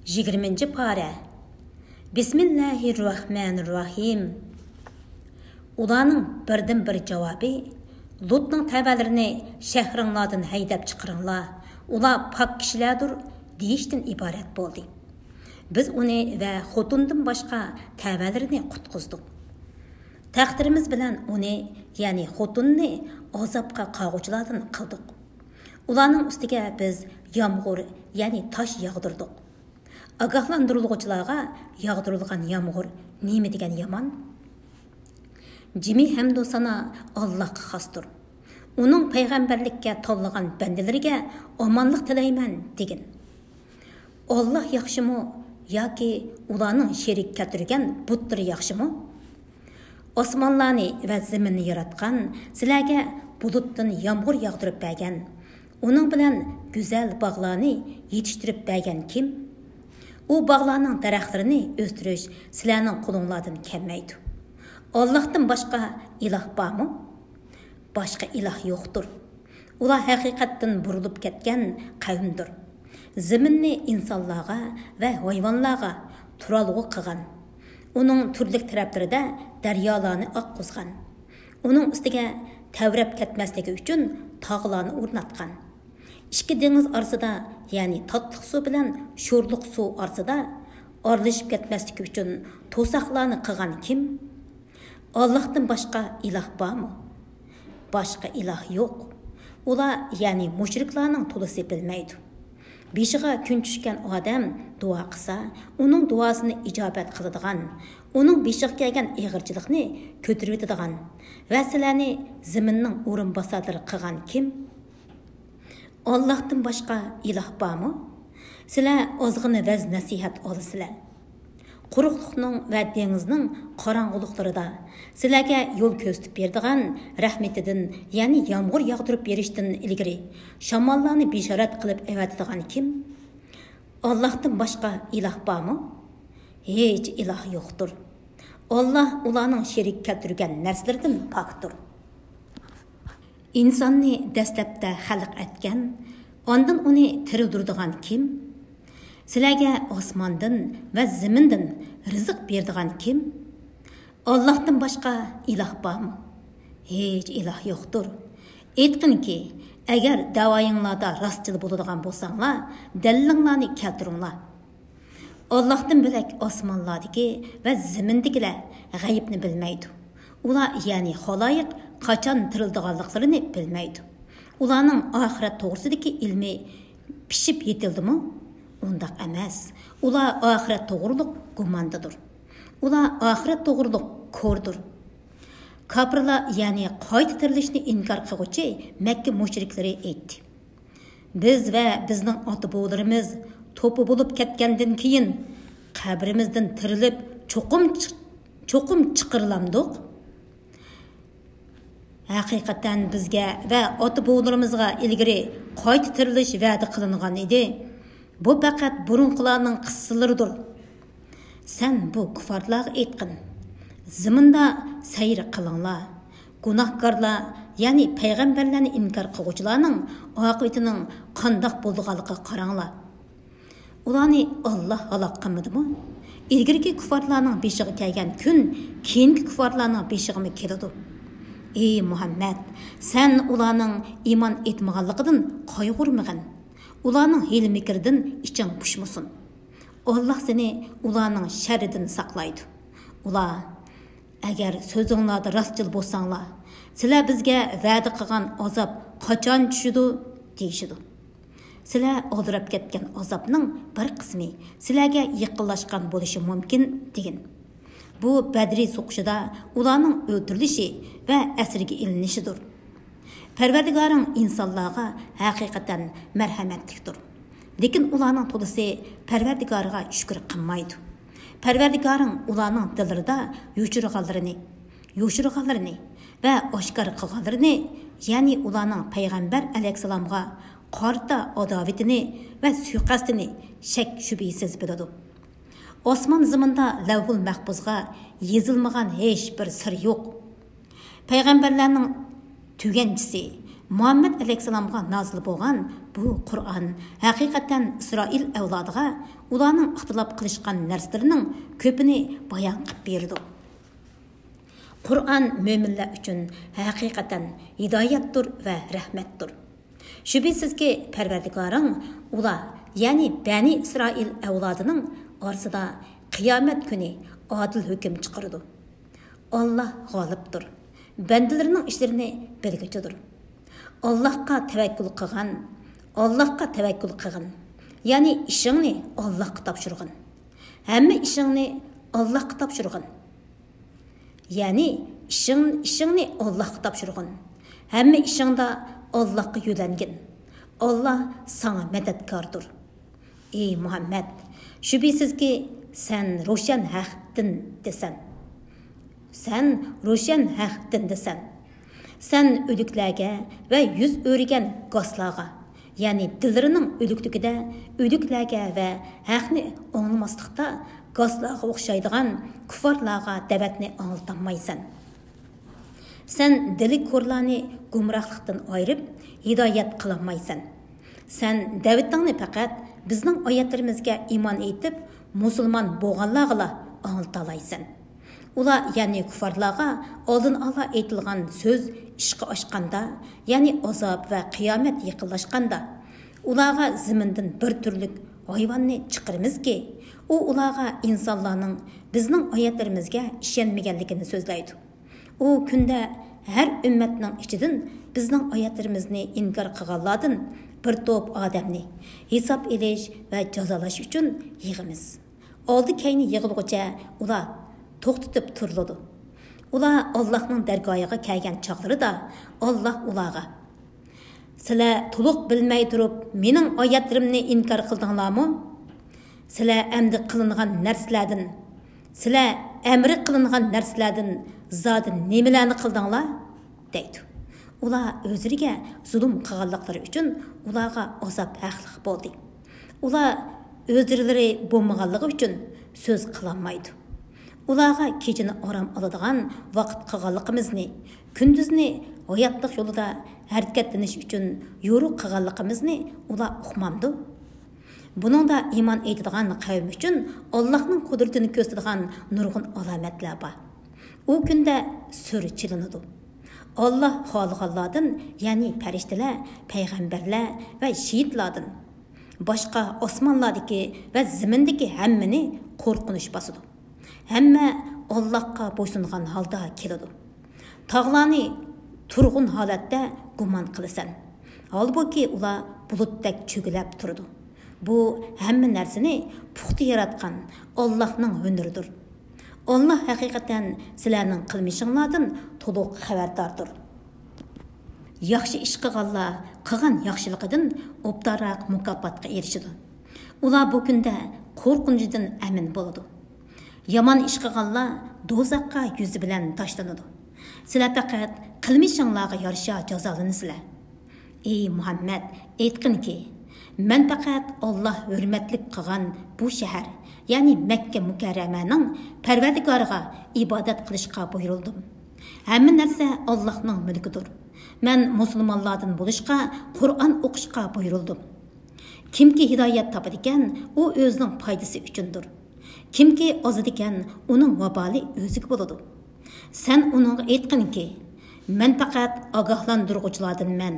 20. pare. Bismillahirrahmanirrahim. Ularning birdan bir javobi: Lutning təvələrini şəhrinlardan haydab chiqaringlar. Ular pak kishilardir deyishdan iborat bo'ldi. Biz uni va xotindan boshqa təvələrini qutqizdik. Taqdirimiz bilan uni, ya'ni xotinni azobga qag'uvchilardan qildik. Ularning ustiga biz yomg'ir, ya'ni tosh yog'dirdik. Agahlandırılğıçılarga yağdırılgan yağmur nemi degan yaman? Cimi hamdu sana Allah'a xasdır. Onun peygamberlikке tollagan bendeleriga omonlik tilayman degin. Allah yaxshimi yoki ularning sherik keltirgan butlar yaxshimi? Osmonlarni va zaminni yaratgan, sizlarga bulutdan yağmur yağdırib bergan, uning bilan go'zal bog'larni yetishtirib bergan kim? O bağlarının daraxtlarini östürüş sizlərinin qulunlardan kelməydi. Allah'tan başqa ilah barmı? Başqa ilah yoxdur. Ular həqiqətdən burulub ketgan qavmdir. Zaminni insanlarga və hayvanlarga turalğı qılğan. Onun türlük tərəflərində daryolarni oqquzgan. Onun üstüge təvrəb ketməsligi üçün tağlarni o'rnatgan. İki deniz arasında, yani tatlı su bilen şorluq su arasında aralashib ketmaslik uchun to'saqlarni qilgan kim? Allah'tan başqa ilah barmı? Başqa ilah yo'q. Ular, yani mushriklarning to'lisi bilmaydi. Beshiga kun tushgan odam duo qilsa, uning duosini ijobat qiladigan, uning beshiga kelgan ig'irchilikni ko'tarib o'tadigan va sizlarni zaminning o'rinbosarlari qilgan kim? Allah'tan başqa ilah barmı? Sizlar ozg'ini vaz nasihat olasizlar. Quruqliqning va dengizning qorong'uliqlarida sizlarga yo'l ko'rsatib berdigan rahmetidan, ya'ni yağmur yağdırib berishdan ilgari shamollarni bishorat qilib avatadigan kim? Allah'tan başqa ilah barmı? Hech ilah yo'qdir. Allah ularning sherik keltirgan narsalardan pokdir. İnsanni dastlabda xalq etgan, ondan uni tirildirdigan kim? Sizlarga osmondan va zamindan rizq berdigan kim? Allah'tan başqa ilah barmı? Hech ilah yo'qdir. Aytqinki, agar da'voyinglarda rostchil bo'ladigan bo'lsanglar, dalilinglarni keltiringlar. Allah'tan bilak osmonlardagi va zamindagilar g'aybni bilmaydi. Ular, ya'ni xaloyiq qachon tirildiganliklarini bilmaydi. Ularning oxirat to'g'risidagi ilmi pishib yetildimi? Undaq emas. Ular oxirat to'g'riliq gumondadir. Ular oxirat to'g'riliq ko'rdir. Kofirlar, ya'ni qayta tirilishni inkor qiluvchi Makka mushriklari aytdi. Biz va bizning ota-bobolarimiz to'pi bo'lib ketgandan keyin qabrimizdan tirilib cho'qim chiqirilamdiq. Haqiqatan bizga va ota-bobolarimizga ilgari qayta tirilish va'da qilingan edi. Bu faqat burunqilarning qissalaridir. Sen bu kuffarlarga aytqin. Zaminda sayr qilinglar. Gunohkorlar, ya'ni payg'ambarlarni inkor qiluvchilarning oqibatining qandoq bo'lganligiga qaranglar. Ularni Alloh halok qilmadimi? Ilgirki kuffarlarning beshiga kelgan kun keyingi kuffarlarning beshigimi keladi. Ey Muhammed, sen ularning iman etmaganligidan qayg'urmagin. Ularning hil-mikridan iching pushmasin. Allah seni ularning sharridan saqlaydi. Ular, agar so'zinglarda rostchil bo'lsanglar, sizlar bizga va'da qilgan azob qachon tushidi deyishidi. Sizlar oldirab ketgan azobning bir qismi sizlarga yaqinlashgan bo'lishi mumkin degin. Bu Badri so'qishida ularning o'ldirilishi va asirga ilinishidir. Parvardigoring insonlarga haqiqatan marhamatlikdir. Lekin ularning to'lisi Parvardigorga shukr qilmaydi. Parvardigoring ularning dillarida yo'shirganlarini va oshkor qilganlarini, ya'ni ularning payg'ambar alayhissalomga qarta adovatini va suiqasdini shak shubhasiz biladi. Osman zaminda lavhul mahbuzga yezilmagan hech bir sir yo'q. Payg'ambarlarning tuganchisi Muhammed aleyhisselamga nazil bo'lgan bu Qur'on haqiqatan İsrail avlodiga ularning ixtilof qilishgan narsalarining ko'pini bayon qilib berdi. Qur'on mo'minlar uchun haqiqatan hidoyatdir va rahmatdir. Shubhisizki Parvardigoring ular, ya'ni Bani İsrail avlodining orasida qiyomat kuni adil hukm chiqaradi. Allah g'olibdir. Bandalarining ishlarini bilguchidir. Allahqa tavakkul qilgan. Ya'ni ishingni Allohga topshirgan. Hamma ishingni Allohga topshirgan. Ya'ni ishingni Allohga topshirgan. Hamma ishingda Allohga yo'langin. Allah sana madadkordir. Ey Muhammad, shubhisizki sen ro'shan haqdin desan. Sen o'liklarga va yuz o'rgan g'oslarga, ya'ni dillarining o'likligida, o'liklarga va haqni o'nglamaslikda g'oslarga o'xshaydigan kuffarlarga da'vatni anglatmaysan. Sen dili ko'rlarni gumrohlikdan ayirib, hidoyat qilmaysan. Sen da'vatingni faqat bizning oyatlarimizga iymon etib, musulmon bo'lganlarga anglatalaysan. Ular, ya'ni kuffarlarga oldin ola aytilgan so'z ishqa oshqanda, ya'ni azob va qiyomat yaqinlashganda, ularga zimindan bir turlik hayvonni chiqarimizki, u ularga insonlarning bizning oyatlarimizga ishonmaganligini so'zlaydi. U kunda har ummatning ichidan bizning oyatlarimizni inkor qilganlardan bir to'p odamni hisob elish va jazolash uchun yig'imiz. Oldi kayni yig'ilguncha ular to'xtatib turiladi. Ular Allohning dargohiga kelgan chaqlarida Alloh ularga: "Sizlar to'liq bilmay turib, mening oyatlarimni inkor qildinglarmi? Sizlar amri qilingan narsalardan zodi nimalarni qildinglar?" deydi. Ular o'zlariga zulm qilganliklari uchun ularga azob haqliq bo'ldi. Ular o'zlari bo'lmaganligi uchun so'z qilolmaydi. Ularga kechini orom oladigan vaqt qilganligimizni, kunduzni hayotlik yo'lida harakatlanish uchun yo'ruq qilganligimizni ular uqmamdi. Buningda iymon etadigan qavm uchun Allohning qudratini ko'rsatadigan nurg'un alomatlar bor. U kunda sur chilinadi. Allah xohlaganlardan, ya'ni farishtalar, payg'ambarlar va shahidlardan boshqa osmonlardagi va zimindagi hammani qo'rqinish bosadi. Hamma Allohga bo'ysungan holda keladi. Tog'larni turg'un holatda gumon qilasan. Holbuki ular bulutdek cho'gilab turadi. Bu hamma narsani puxta yaratgan Allohning hunuridir. Allah haqiqatan sizlarning qilmishinglardan to'liq xabardordir. Yaxshi ish qilganlar qilgan yaxshiligidan obdaroq mukofotga erishadi. Ular bu kunda qo'rqinchidan amin bo'ladi. Yomon ish qilganlar do'zaxga yuzi bilan tashlanadi. Sizlar faqat qilmishinglarga yarasha jazolansizlar. Ey Muhammad, aytqinki, men faqat Alloh hurmatli qilgan bu shahar, ya'ni Makka mukarramaning Parvardigoriga ibodat qilishga buyurildim. Hamma narsa Allohning mulkidir. Men musulmonlardan bo'lishga, Qur'on o'qishga buyurildim. Kimki hidoyat topadigan, u o'zining foydasi uchundir. Kimki ozadigan, uning vaboli o'ziga bo'ladi. Sen uningga aytqinki, men faqat ogohlantiruvchilardanman.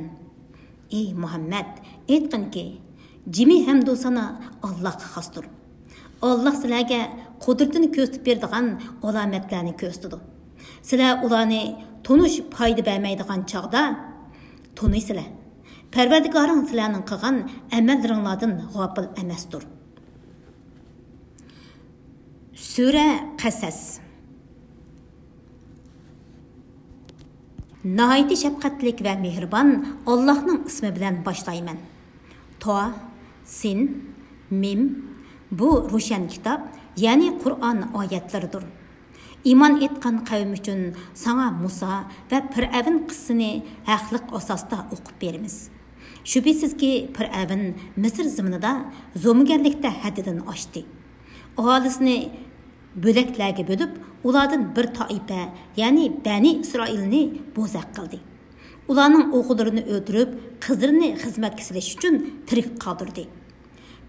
Ey Muhammad, aytqinki, jimi hamdu sana Allohga xosdir. Allah sizlarga qudratini ko'rsatib beradigan alomatlarni ko'rsatdi. Sizlar ularni tonish foyda bermaydigan chog'da to'naysizlar. Parvardigoring sizlarning qilgan amallaringlardan g'ofil emasdir. Sura Qasas. Nəhayət şəfqətlik və mehribon Allah'ның ismi bilan başlayman. Ta, sin, mim. Bu ro'shan kitob, ya'ni Qur'on oyatlaridir. Iymon etgan qavm uchun sana Musa va Fir'avn qissasini haqliq asosda o'qib beramiz. Shubhisizki Fir'avn Misr zaminida zo'mgarlikda haddidan oshdi. Aholisini bo'laklarga bo'lib, ulardan bir toifa, ya'ni Bani Isroilni bo'zaq qildi. ularning o'g'illarini o'ldirib, qizlarini xizmatga silish uchun tirik qoldirdi.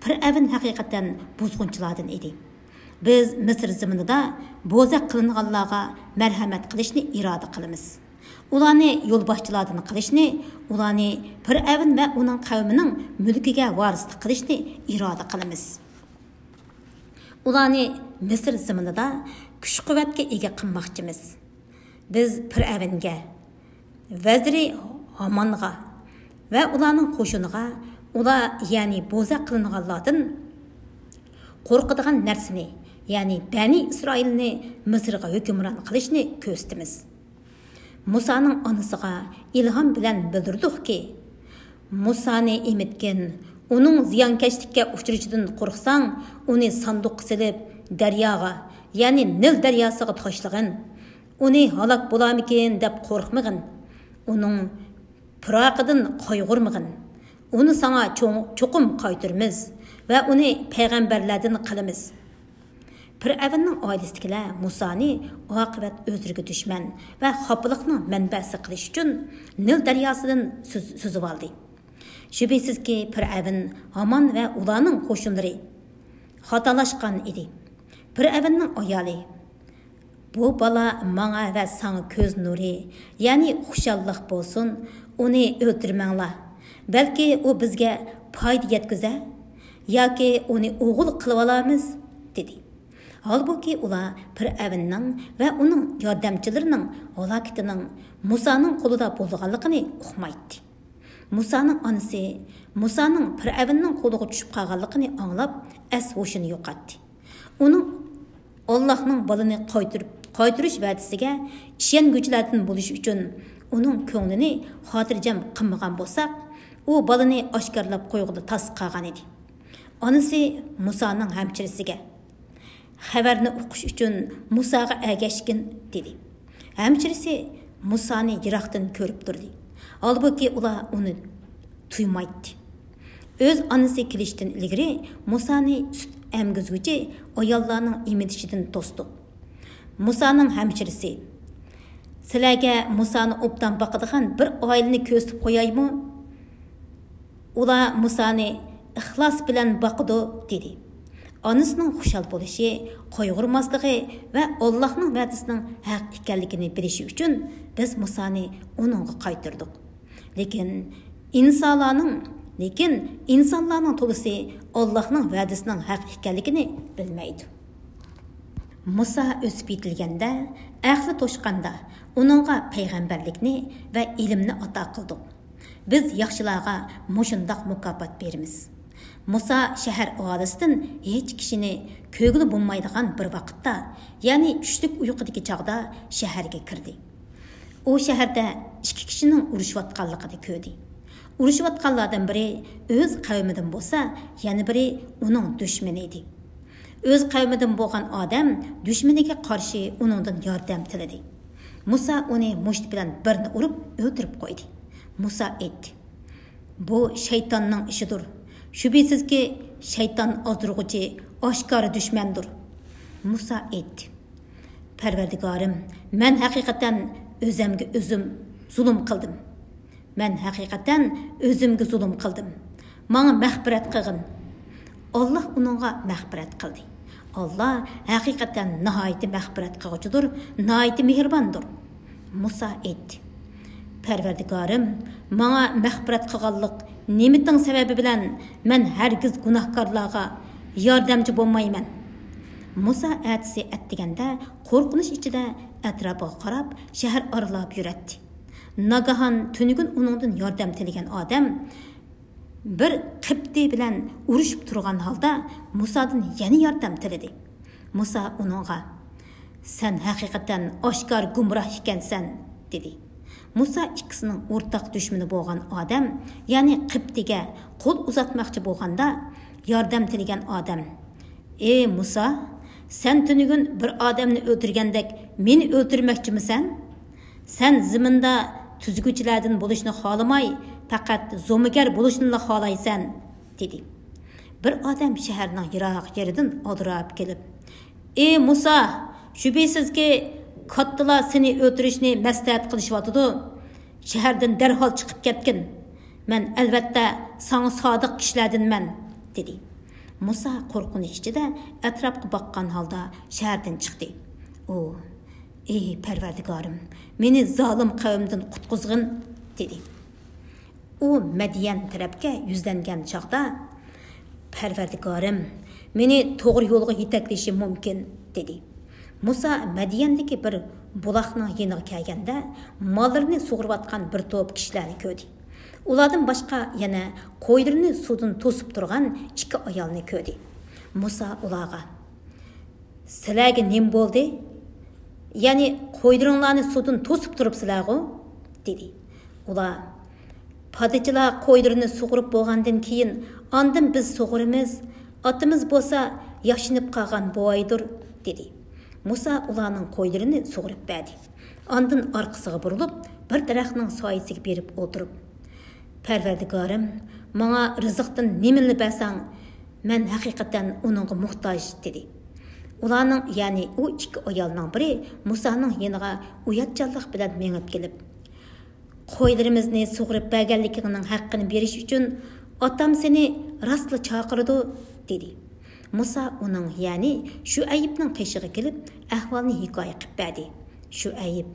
Fir'avn haqiqatan buzg'unchilardan edi. Biz Misr zaminida bo'zaq qilinganlarga marhamat qilishni iroda qilamiz. Ularni yo'lboshchilardan qilishni, ularni Fir'avn va uning qavmining mulkiga varislik qilishni iroda qilamiz. Ularni Misr zaminida kuch-quvvatga ega qilmoqchimiz. Biz Fir'avnga, vaziri Hamonga va ularning qo'shiniga, ular ya'ni bo'zaq qilinganlardan qo'rqadigan narsani, ya'ni Bani Isroilni Misrga hukmron qilishni ko'stimiz. Musa'nın anısıga ilham bilen bildirdikki, Musa'ni emitken, onun ziyankeşlikке uçuruşudan korksan, onu sandık silip deryaga, yani Nil deryasıga taşlığın, onu halak bulamıken dep korkmağın, onun pıraqıdan kaygırmağın, onu sana çokum kaytırmız ve onu peygamberlerden kılımız. Fir'avnning oilasidagilar Musani oqibat o'zriga dushman va xofliqning manbasi qilish uchun Nil daryosidan suzib oldi. Shubhasizki Fir'avn, Hamon va ularning qo'shinlari xatolashgan edi. Fir'avnning ayoli: "Bu bola menga va sana ko'z nuri, ya'ni xushallik bo'lsin, uni o'ldirmanglar. Balki u bizga foyda yetkazar yoki uni o'g'il qilib olamiz" dedi. Halbuki ular Fir'avnning va uning yordamchilarining halokatining Musaning qo'lida bo'lganligini uqmaydi. Musaning onasi Musaning Fir'avnning qo'liga tushib qolganligini anglab, as-hushini yo'qotdi. Uning Allohning balini qaytirish va'dasiga ishonguchilardan bo'lish uchun uning ko'nglini xotirjam qilmagan bo'lsak, u balini oshkorlab qo'yg'ida tas qolgan edi. Onasi Musaning hamchirisiga xabarni o'qish uchun Musaga ergashgin dedi. Hamchirisi Musani yiroqdan ko'rib turdi. Halbuki ular uni tuymaydi. O'z onasi kelishdan ilgari Musani sut emgizguchi ayollarning imitishidan to'sdi. Musaning hamchirisi: "Sizlarga Musani obdan boqadigan bir oilani ko'rsatib qo'yaymi?" Ular Musani ixlos bilan boqdi dedi. Anısının xushal bo'lishi, qayg'urmasligi va Allohning va'dasining haq ekanligini bilishi uchun biz Musani uningga qaytirdik. Lekin insonlarning to'lisi Allohning va'dasining haq ekanligini bilmaydi. Musa o'sib yetilganda, aqli to'shqanda uningga payg'ambarlikni va ilmni ato qildik. Biz yaxshilarga mushundaq mukofot beramiz. Musa shahar aholisidan hech kishini ko'gli bo'lmaydigan bir vaqtda, ya'ni tushlik uyqudagi chog'da shaharga kirdi. U shaharda ikki kishining urushayotganligini ko'rdi. Urushayotganlardan biri o'z qavmidan bo'lsa, yana biri uning dushmani edi. O'z qavmidan bo'lgan odam dushmaniga qarshi uningdan yordam tiladi. Musa uni musht bilan birni urib o'ldirib qo'ydi. Musa aytdi: "Bu shaytonning ishidir. Şüphesizki şeytan azdırğıcı, aşkarı düşmandır." Musa aytdi: "Parvardigorim, men haqiqatan o'zimga o'zim zulm qildim. Men haqiqatan o'zimga zulm qildim. Menga mag'firat qilgin." Allah uningga mag'firat qildi. Allah haqiqatan nihoyat mag'firat qiluvchidir, nihoyat mehribondir. Musa aytdi: "Parvardigorim, menga mag'firat qilganlik nimetin sebebi bilen men hergiz günahkarlarga yardımcı bo'lmayman." Musa atisi etdiganda qo'rqinish ichida atrofiga qarab shahar oralab yuradi. Nagahan tunigun uningdan yordam tilagan odam bir qibti bilan urushib turgan holda Musadan yana yordam tiladi. Musa uningga: "Sen haqiqatan oshkor gumroh ekansan" dedi. Musa ikkisining o'rtaq dushmani bo'lgan odam, ya'ni Qibtiga qo'l uzatmoqchi bo'lganda yordam tilagan odam: "Ey Musa, sen tunugun bir odamni o'ldirgandek meni o'ldirmoqchimisan? Sen ziminda tuzguchilardan bo'lishni xohlamay, faqat zo'migar bo'lishni xohlaysan" dedi. Bir odam shaharning yiroq yeridan oldirab kelib: "Ey Musa, shubhasizki kattalar seni o'ldirishni maslahat qilishyotidi. Şəhərdən dərhal çıxıb ketkin. Mən əlbəttə sana sadiq kişilərdinmən, dedi. Musa qorxunuş içində ətrafqa baxqan halda şəhərdən çıxdı. O, ey Pərverdigarım, meni zalim qavmdan qutquzğin, dedi. O Mədiyən tərəfə yüzləngan çağda, Pərverdigarım, meni to'g'ri yo'lga yetaklishi mumkin, dedi. Musa Mədiyəndəki bir bulaqның yeniga kelganda, mallarını sug'urayotgan bir to'p kishilarni ko'rdi. Ulardan başqa yana qo'ylarini suvdan to'sib turgan ikki ayolni ko'rdi. Musa ularga: "Sizlarga nima bo'ldi? Ya'ni qo'ylaringlarni suvdan to'sib turibsizlar-ku?" dedi. Ular: "Padişalar qo'ylarini sug'urib bo'lgandan keyin, ondan biz sug'urimiz, otimiz bo'lsa yashinib qolgan bo'ydir", dedi. Musa ularning qo'ylarini sug'urib berdi. Ondan orqasiga burilib, bir daraxtning soyasiga berib o'tirib: "Pərverdigarım, mənə rızıqdan nimini bəsən, mən həqiqətən onunğa muhtaç", dedi. Ularning, yəni o iki ayolning biri Musa'nın yanığa uyatçanlıq bilan menib kelib, "Qo'ylarimizni sug'urib berganligining haqqini berish uchun otam seni rastla chaqirdi", dedi. Musa uning, yəni Şuaybning qishig'i kelib, ahvolni hikoya qilib berdi. Şuayb: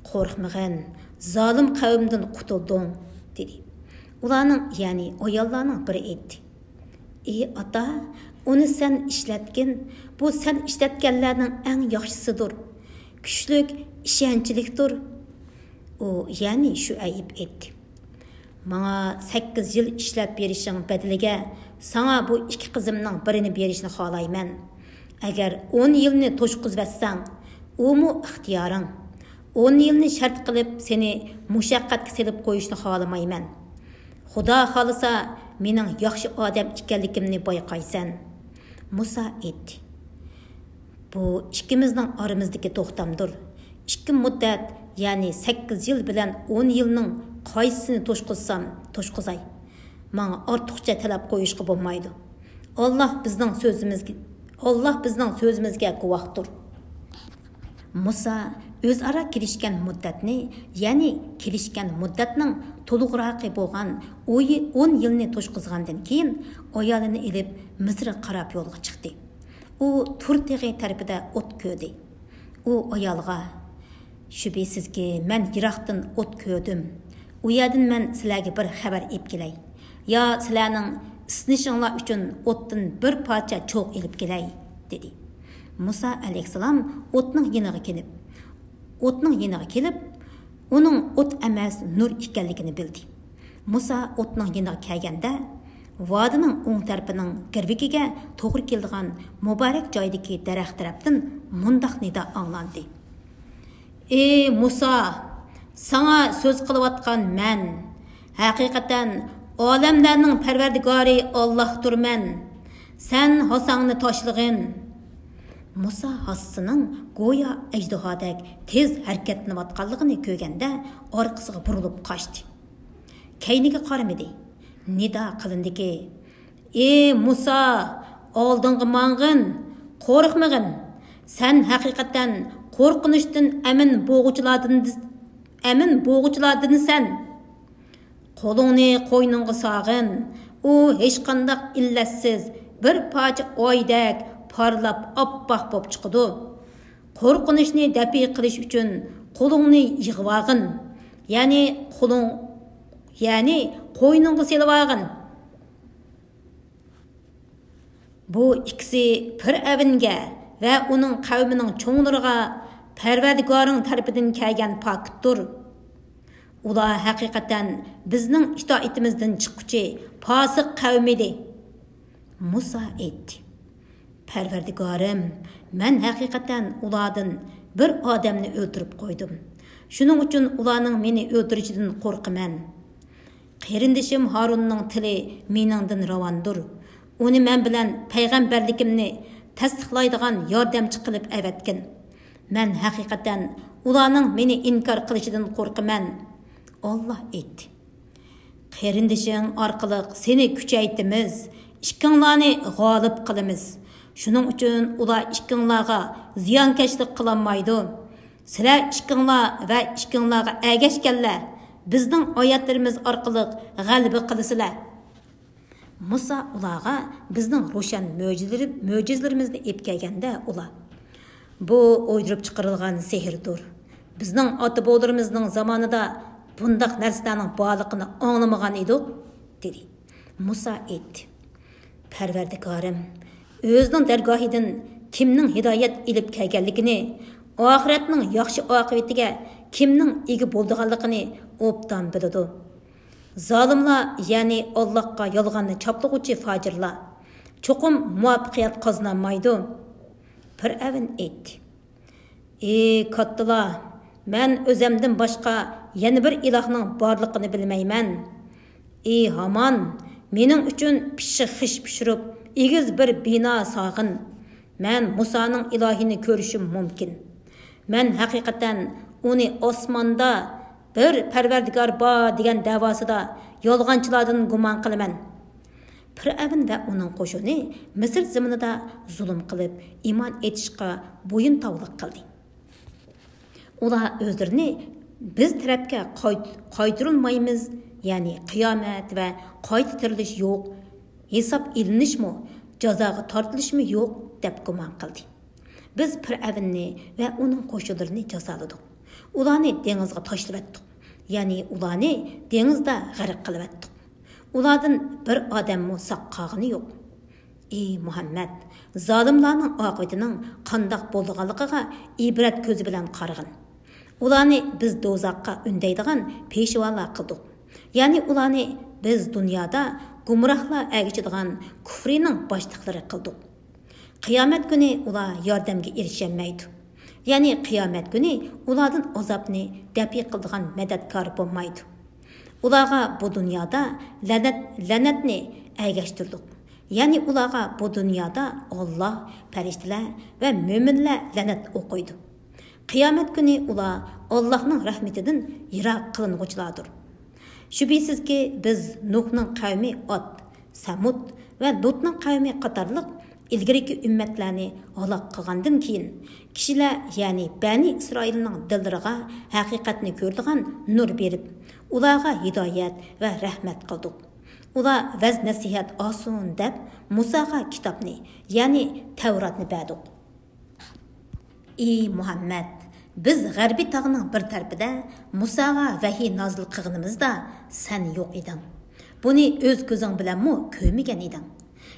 "Qo'rqmag'in, zolim qavmdan qutulding", dedi. Ularning, yəni ayollarning biri aytdi: "Ey ata, uni sen ishlatgin, bu sen ishlatganlarning eng yaxshisidir. Kuchlik, ishonchlikdir." O, yəni Şuayb aytdi: "Manga 8 yil ishlab berishing badaliga sana bu iki qizimning birini berishni xohlayman. Agar 10 yilni to'shqizvatsang, u mu ixtiyoring. 10 yilni shart qilib seni mushaqqatga selib qo'yishni xohlamayman. Xudo xolisa mening yaxshi odam ekanligimni bayqaysan." Musa aytdi: "Bu ikkimizning oramizdagi to'xtamdir. 2 muddat, ya'ni 8 yil bilan 10 yilning qaysisini to'shqizsam, to'shqizay. Menga ortiqcha talab qo'yishga bo'lmaydi. Alloh bizning so'zimizga guvohdir." Musa o'zaro kelishgan muddatni, ya'ni kelishgan muddatning to'liqroqi bo'lgan 10 yilni to'shqizgandan keyin ayolini elib Misrga qarab yo'lga chiqdi. U Turtig'i tarafida o't ko'rdi. U ayolga: "Shubhisizki, men yiroqdan o't ko'rdim. U yerdan men sizlarga bir xabar olib kelay. Yo sizlarning isnishinglar uchun o'tdan bir parcha cho'q olib kelay", dedi. Musa alayhissalom o'tning yeniga kelib, uning o't emas nur ekanligini bildi. Musa o'tning yeniga kelganda, vodining o'ng tarafining girvikiga to'g'ri keladigan muborak joydagi daraxt tarafdan mundaq nido anglandi: "Ey Musa, sana so'z qilayotgan men, haqiqatan olamlarning Parvardigori Allohdirman. Sen hasangni tashlag'in." Musa hassının go'yo ejdohodek tez harakatlanayotganligini ko'rganda orqasiga burilib qochdi. Keyniga qaramadi. Nido qilindiki: "Ey Musa, oldinga mang'in, qo'rqmag'in. Sen haqiqatan qo'rqinishdan amin bo'g'uchilardansan. Qo'lingni qo'yningga sog'in. U hech qanday illatsiz bir parcha oydek parlab oppoq bo'lib chiqadi. Qo'rqinishni dafi qilish uchun qo'lingni yig'vag'in, ya'ni qo'yningga selvag'in." Bu ikkisi Fir'avnga va uning qavmining cho'nglariga Parvardigoring tarafidan kelgan pokitdir. Ular haqiqatan bizning itoatimizdan chiqquchi fosiq qavm edi. Musa aytdi: "Parvardigorim, men haqiqatan ulardan bir odamni o'ldirib qo'ydim. Shuning uchun ularning meni o'ldirishidan qo'rqaman. Qarindishim Harunning tili meningdan ravondir. Uni men bilan payg'ambarligimni tasdiqlaydigan yordamchi qilib avatgin. Men haqiqatan ularning meni inkor qilishidan qo'rqaman." Allah aytdi: "Qarindishing orqali seni kuchaytimiz, ikkinglarni g'olib qilamiz. Shuning uchun ular ikkinglarga ziyonkashlik qilolmaydi. Sizlar ikkinglar va ikkinglarga ergashganlar bizning oyatlarimiz orqali g'alaba qilasizlar. Musa ularga bizning ro'shan mo'jizalarimizni epkaganda ular bu o'ydirib chiqarilgan sehrdir. Bizning ota-bobolarimizning zamonida bundaq narsalarning borligini anglamagan edik, dedi. Musa aytdi: Parvardigorim, o'zining dargohidan kimning hidoyat ilib kelganligini, oxiratning yaxshi oqibatiga kimning ega bo'lganligini obdan biladi. Zalimlar, ya'ni Allohga yolg'onni choplag'uvchi fojirlar cho'qim muvaffaqiyat qozonolmaydi. Fir'avn aytdi: Ey kattalar, men o'zimdan boshqa yana bir ilohning borligini bilmayman. Ey Haman, mening uchun pishiq xish pishirib, egiz bir bino sog'in. Men Musoning ilohini ko'rishim mumkin. Men haqiqatan uni osmonda bir parvardigor bor degan davosida yolg'onchilardan gumon qilaman. Fir'avn va uning qo'shini Misr zaminida zulm qilib, iymon etishga bo'yin tovliq qildi. Ular o'zlarini biz tarafga qaytarilmaymiz, ya'ni qiyomat va qayta tirilish yo'q, hisob ilinishmi, jazoga tortilishmi yo'q deb gumon qildi. Biz Fir'avnni va uning qo'shinlarini jazoladik. Ularni dengizga tashlab etdik, ya'ni ularni dengizda g'arq qilib etdik. Ulardan bir odammi saq qolgani yo'q. Ey Muhammad, zolimlarning oqibatining qandoq bo'lganligiga ibrat ko'zi bilan qarag'in. Ularni biz do'zaxga undaydigan peshvolar qildik. Ya'ni ularni biz dunyoda gumrohlar agichadigan kufrining boshliqlari qildik. Qiyomat kuni ular yordamga erisholmaydi. Ya'ni qiyomat kuni ulardan azobni dafi qiladigan madadkor bo'lmaydi. Ularga bu dunyoda la'natni agashtirdik. Ya'ni ularga bu dunyoda Alloh, farishtalar va mo'minlar la'nat o'qiydi. Qiyomat kuni ular Allohning rahmatidan yiroq qilinguchilardir. Shubhisizki biz Nuhning qavmi Ad, Samud va Lutning qavmi qatorliq ilgiriki ummatlarni halok qilgandan keyin kishilar, ya'ni Bani Isroilning dillariga haqiqatni ko'rdigan nur berib, ularga hidoyat va rahmat qildik. Ular vaz nasihat oson deb Musoga kitobni, ya'ni Tavratni berdik. Ey Muhammad, biz G'arbiy tog'ning bir tarafida Musoga vahiy nozil qilganimizda sen yo'q eding. Buni o'z ko'zing bilanmi ko'rmagan eding.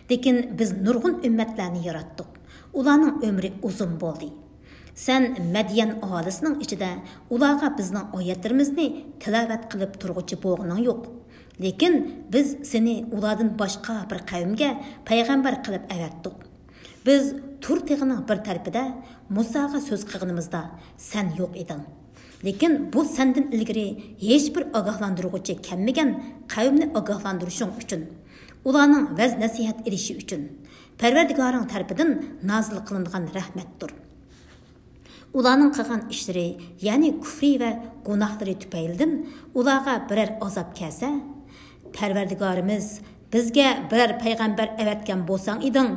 Lekin biz nurg'un ummatlarni yaratdik. Ularning umri uzun bo'ldi. Sen Madyan aholisining ichida ularga bizning oyatlarimizni tilovat qilib turg'uchi bo'lganing yo'q. Lekin biz seni ulardan boshqa bir qavmga payg'ambar qilib avatdik. Biz Tur tig'ining bir tarafida Musoga so'z qilganimizda sen yo'q eding. Lekin bu sendan ilgari hech bir ogohlantiruvchi kelmagan qavmni ogohlantirishing uchun, ularning vaz nasihat erishi uchun Parvardigoring tarafidan nozil qilingan rahmatdir. Ularning qilgan ishlari, ya'ni kufri va gunohlari tufaylidan ularga biror azob kelsa, Parvardigorimiz bizga biror payg'ambar avatgan bo'lsang eding,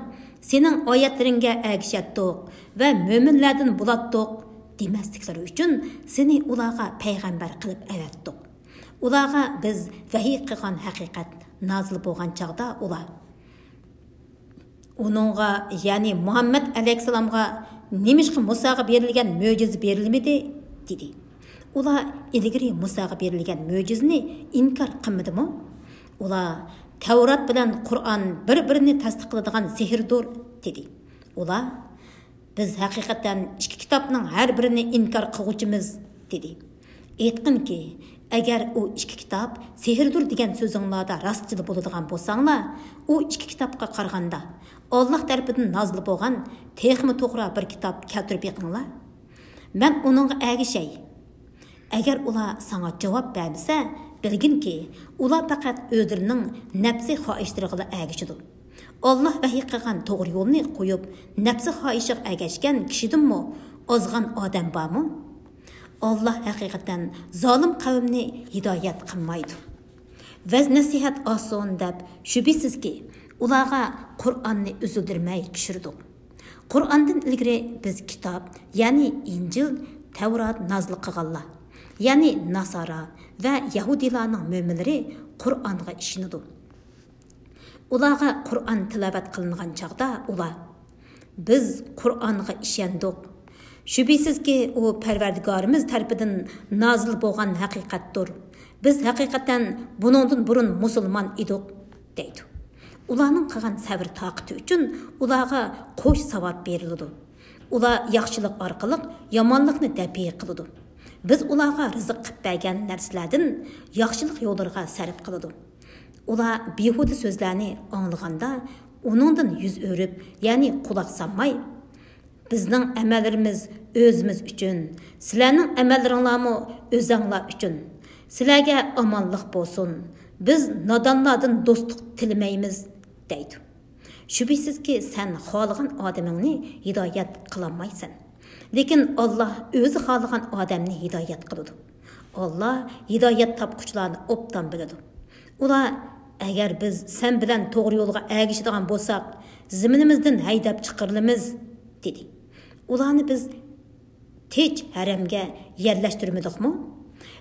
sening oyatlaringga agishatdik va mo'minlardan bo'latdik demasliklari uchun seni ularga payg'ambar qilib avatdik. Ularga biz vahiy qilgan haqiqat nozil bo'lgan chaqda ular uningga, ya'ni Muhammad alayhisalomga nemishqa Musoga berilgan mo'jiza berilmadi dedi. Ular ilgari Musoga berilgan mo'jizani inkor qilmadimi? Ular Tavrat bilan Qur'on bir-birini tasdiqlaydigan sehrdir dedi. Ular biz haqiqatan ikki kitobning har birini inkor qiluvchimiz dedi. Aytqinki, agar u ikki kitob sehrdir degan so'zinglarda rostchilik bo'ladigan bo'lsanglar, u ikki kitobga qaraganda Alloh tarafidan nozil bo'lgan texmi to'g'ri bir kitob keltirib yiqinglar. Men uningga agishay. Agar ular sana javob bermasa, bilginki, ular faqat o'zlarining nafsi xohishlariga agishidi. Alloh vahiy qilgan to'g'ri yo'lni qo'yib, nafsi xohishiga agashgan kishidinmi ozg'an odam bormi? Alloh haqiqatan zolim qavmni hidoyat qilmaydi. Vaz nasihat oson deb shubhisizki, ularga Qur'onni uzildirmay tushirdik. Qur'ondan ilgari biz kitob, ya'ni Injil, Tavrat nozil qilganlar. ya'ni Nasara va Yahudilarning mo'minlari Qur'onga ishonadi. Ularga Qur'on tilovat qilingan chaqda ular biz Qur'onga ishondik. Shubhisizki u Parvardigorimiz tarafidan nozil bo'lgan haqiqatdir. Biz haqiqatan buningdan burun musulmon edik deydi. Ularning qilgan sabr toqati uchun ularga qo'sh savod beriladi. Ular yaxshilik orqali yomonlikni dafiy qiladi. Biz ularga rizq qilib bergan narsalardan yaxshilik yo'llariga sarf qiladi. Ular behuda so'zlarni anglaganda uningdan yuz o'rib, ya'ni quloq solmay, bizning amallarimiz o'zimiz uchun, sizlarning amallaringlarmi o'zinglar uchun. Sizlarga omonlik bo'lsin. Biz nodonlardan do'stlik tilamaymiz deydi. Shubhisizki sen xohlagan odamingni hidoyat qilolmaysan. Lekin Alloh o'zi xohlagan odamni hidoyat qiladi. Alloh hidoyat topquchilarni obdan biladi. Ular agar biz sen bilan to'g'ri yo'lga ergishadigan bo'lsak, ziminimizdan haydab chiqarilamiz dedi. Ularni biz tinch haramga yerlashtirmadikmi?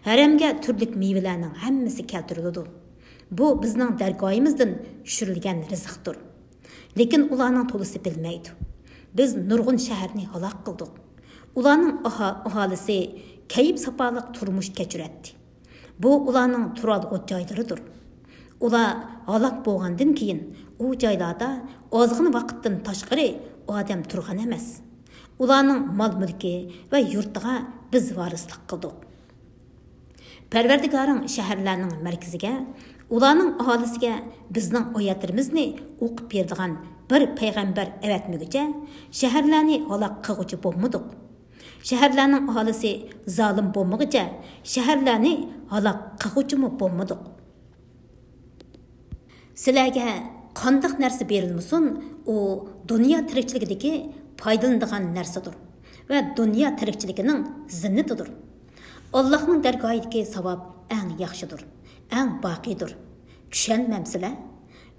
Haramga turli meyvelarning hammasi keltiriladi. Bu bizning dargoyimizdan tushirilgan rizqdir. Lekin ularning to'lisi bilmaydi. Biz nurg'un shaharni halok qildik. Ularning aholisi kayib safoliq turmush kechiradi. Bu ularning turadigan joylaridir. Ular halok bo'lgandan keyin u joylarda ozg'in vaqtdan tashqari odam turgan emas. Ularning mol-mulki va yurtiga biz varislik qildik. Parvardigoring shaharlarning markaziga, ularning aholisiga bizning oyatlarimizni o'qib beradigan bir payg'ambar avatmaguncha shaharlarni halok qilguvchi bo'lmadik. Shaharlarning aholisi zolim bo'lmaguncha shaharlarni halok qilguvchi bo'lmadik. Sizlarga qanday narsa berilmasin, u dunyo tirikchiligidagi foydalanadigan narsadir va dunyo tirikchiligining zinnatidir. Allohning dargohidagi savob eng yaxshidir, eng boqiydir. Tushunmamsizlar?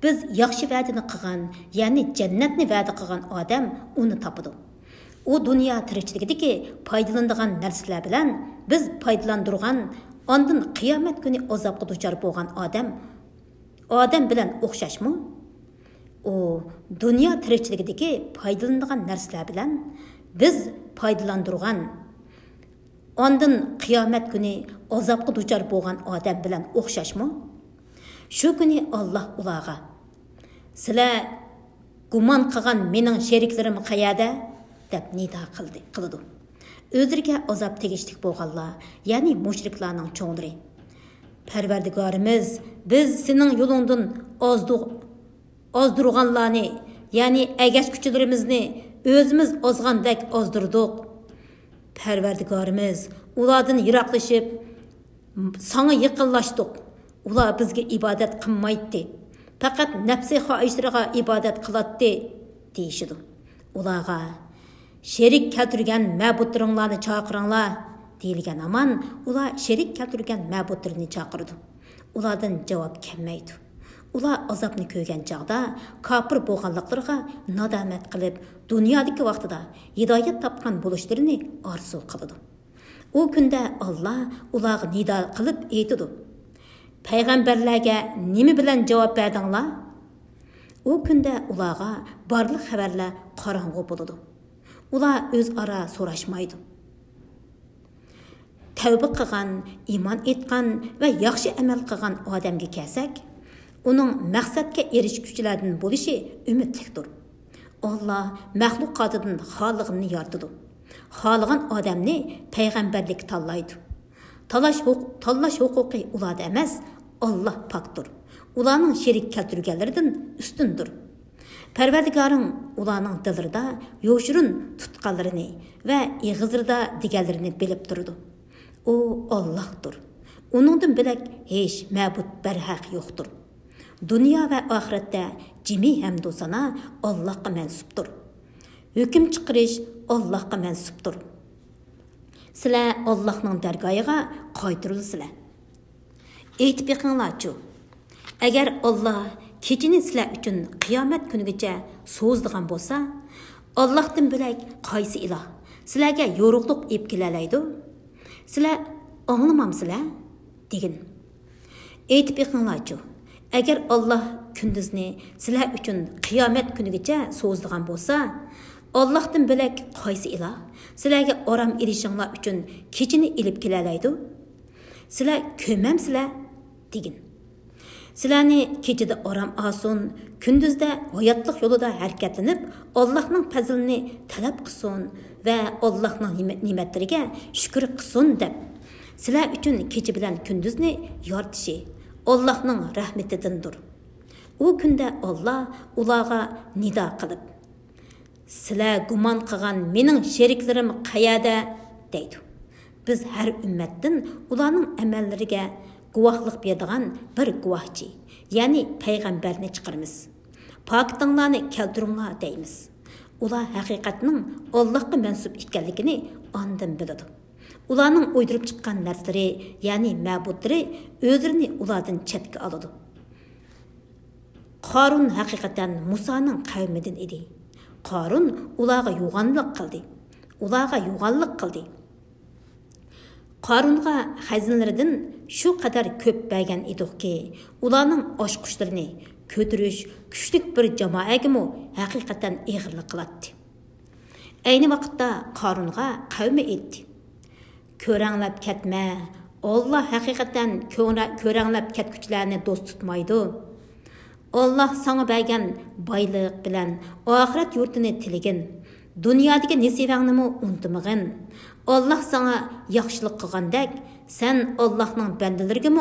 Biz yaxshi va'dani qilgan, ya'ni jannatni va'da qilgan odam uni topadi. U dunyo tirikchiligidagi foydalanadigan narsalar bilan biz foydalandirgan, ondan qiyomat kuni azobga duchor bo'lgan odam bilan o'xshashmi? O dunyo tirikchiligidagi foydalanadigan narsalar bilan biz foydalandirgan, ondan qiyomat kuni azobga duchor bo'lgan odam bilan o'xshashmi? Shu kuni Alloh ularga sizlar gumon qilgan mening sheriklarim qayerda deb nido qildi. O'zlariga azob tegishlik bo'lganlar, ya'ni mushriklarning cho'nglari. Parvardigorimiz, biz sening yo'lingdan ozdirganlarni, ya'ni agashkuchilarimizni o'zimiz ozgandek ozdirdik. Parvardigorimiz, ulardan yiroqlashib, sana yaqinlashdik. Ular bizga ibodat qilmaydi. Faqat nafsi xohishlariga ibodat qiladi deyishdi. Ularga sherik keltirgan ma'budlaringlarni chaqiringlar deyilgan aman, ular sherik keltirgan ma'budlarni chaqirdi. Ulardan javob kelmaydi. Ular azobni ko'rgan chaqda kofir bo'lganliklariga nadomat qilib, dunyodagi vaqtida hidoyat topgan bo'lishlarini orzu qildi. U kunda Alloh ularga nido qilib aytdi: Payg'ambarlarga nima bilan javob berdinglar? U kunda ularga barliq xabarlar qorong'u bo'ladi. Ular o'zaro so'rashmaydi. Tavba qilgan, iymon etgan va yaxshi amal qilgan odamga kelsak, uning maqsadga erishuvchilardan bo'lishi umidlikdir. Alloh maxluqotidan xoliqini yaratdi. Xohlagan odamni payg'ambarlik tanlaydi. Tanlash huquqi ularda emas, Alloh pokdir. Ularning sherik keltirganlaridan ustundir. Parvardigoring ularning dillarida yo'shirin tutqanlarini va ig'izlarida deganlarini bilib turdi. U Allohdir. Uningdan bilak hech ma'bud barhaq yo'qdir. Dunyo va oxiratda jimi hamdu sana Allohga mansubdir. Hukm chiqarish Allohga mansubdir. Sizlar Allohning dargohiga qaytirilsizlar. Aytib beqinglarchu. Agar Alloh kechini sizlar uchun qiyomat kunigacha so'zdigan bo'lsa, Allohdan bilak qaysi iloh sizlarga yo'ruqliq olib kelalaydi? Sizlar аңламамсызlar деген. Aytib beqinglarchu, agar Alloh kunduzni sizlar uchun qiyomat kunigacha so'zlagan bo'lsa, Allohdan bilak qaysi iloh sizlarga orom erishinglar uchun kechini ilib kelalaydi? Sizlar ko'mamsizlar degin. Sizlarni kechida orom olsin, kunduzda hayotlik yo'lida harakatlanib, Allohning fazlini talab qilsin va Allohning ne'matlariga shukr qilsin deb. Sizlar uchun kecha bilan kunduzni yoritishi Allohning rahmetidandir. U kunda Alloh ularga nido qilib, sizlar gumon qilgan mening sheriklarim qayerda deydi. Biz har ummatdan ularning amallariga guvohlik beradigan bir guvohchi, ya'ni payg'ambarni chiqaramiz. Poktinglarni keltiringlar deymiz. Ular haqiqatning Allohga mansub ekanligini ondan biladi. Ularning o'ydirib chiqqan narsalari, ya'ni ma'budlari o'zlarini ulardan chetga oladi. Qarun haqiqatan Musoning qavmidan edi. Qarun ularga yo'g'onlik qildi. Qarunga xazinlaridan shu qadar ko'p bergan ediki, ularning oshqushlarini ko'tirish kuchlik bir jamoagami haqiqatan ig'irlik qiladi. Ayni vaqtda Qarunga qavmi aytdi: "Ko'ranglab ketma. Alloh haqiqatan ko'ranglab ketguchilarni do'st tutmaydi. Alloh sana bergan boylik bilan oxirat yurtini tiligin. Dunyodagi nasibangni unutmag'in. Alloh sana yaxshilik qilgandek, sen Allohning bandalariga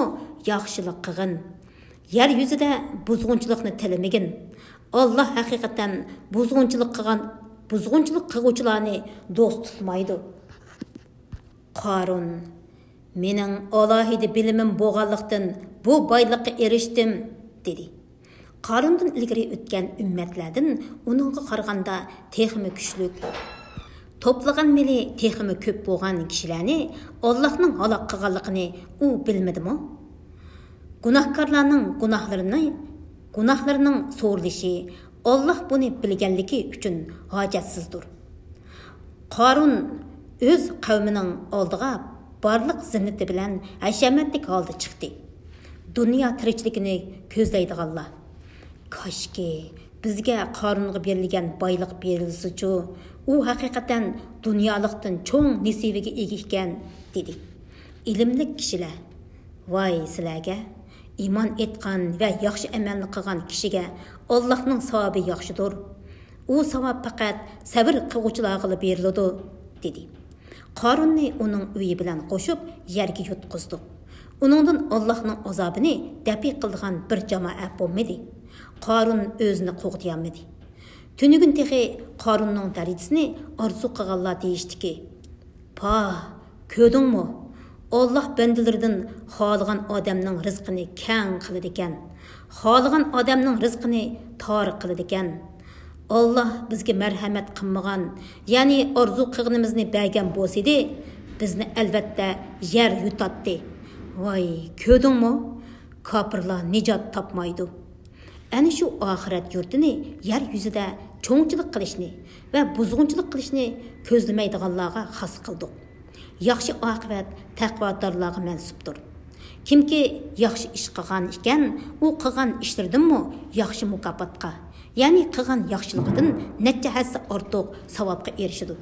yaxshilik qilgin. Yer yuzida buzg'unchilikni tilamagin. Alloh haqiqatan buzg'unchilik qilguvchilarni do'st tutmaydi." Qarun: "Mening alohida bilimim bo'lganlikdan bu boylikqa erishdim" dedi. Qarundan ilgari o'tgan ummatlardan uningga qaraganda texmi kuchlik, to'plagan meli texmi ko'p bo'lgan kishilarni Allohning halok qilganligini u bilmadimi? Gunohkorlarning gunohlarining so'rilishi Alloh buni bilganligi uchun hojatsizdir. Qarun o'z qavmining oldiga barliq zinnati bilan hashamatlik holda chiqdi. Dunyo tirikchiligini ko'zlaydiganlar: "Koshki bizga Qarunga berilgan boylik berilsa-chu, u haqiqatan dunyolikdan cho'ng nasibiga ega ekan" dedi. Ilmli kishilar: "Voy sizlarga! Iymon etgan va yaxshi amalni qilgan kishiga Allohning savobi yaxshidir. U savob faqat sabr qiluvchilarga beriladi" dedi. Qarunni uning uyi bilan qo'shib yerga yutqizdi. Uningdan Allohning azobini dafi qilgan bir jamoat bo'lmadi. Qarun o'zini qo'g'diyolmadi. Tunigun texi Qarunning darajasini orzu qilganlar deyishdiki: "Pa, ko'rdingmi? Alloh bandalaridan xohlagan odamning rizqini keng qiladi ekan. Xohlagan odamning rizqini tor qiladi ekan. Alloh bizga marhamat qilmagan, ya'ni orzu qilganimizni bergan bo'lsa-da, bizni albatta yer yutatdi. Voy, ko'rdingmi? Kofirlar nijot topmaydi." Ana shu oxirat yurtini yer yuzida cho'ngchilik qilishni va buzg'unchilik qilishni ko'zlamaydiganlarga xos qildik. Yaxshi oqibat taqvodorlarga mansubdir. Kimki yaxshi ish qilgan ekan, u qilgan ishlaridanmi yaxshi mukofotga, ya'ni qilgan yaxshiligidan necha hassa ortiq savobga erishadi.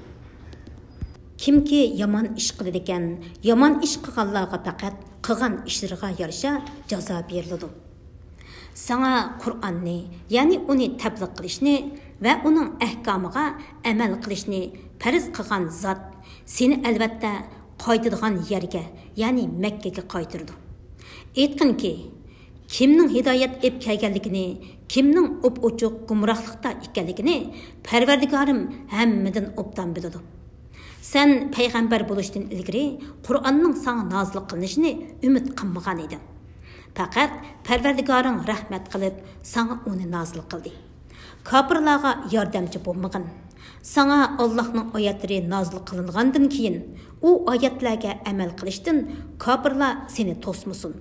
Kimki yomon ish qiladi ekan, yomon ish qilganlarga faqat qilgan ishlariga yarasha jazo beriladi. Sana Qur'onni, ya'ni uni tabliq qilishni va uning ahkomiga amal qilishni farz qilgan zot seni albatta qaytadigan yerga, ya'ni Makkaga qaytirdi. Aytqinki, kimning hidoyat ep kelganligini, kimning o'p-o'chuq gumrohlikda ekanligini Parvardigorim hammadan obdan biladi. Sen payg'ambar bo'lishdan ilgari Qur'onning sana nozil qilinishini umid qilmagan eding. Faqat Parvardigoring rahmat qilib, sana uni nozil qildi. Kofirlarga yordamchi bo'lmagin. Sana Allohning oyatlari nozil qilingandan keyin u oyatlarga amal qilishdan kofirlar seni to'smasin.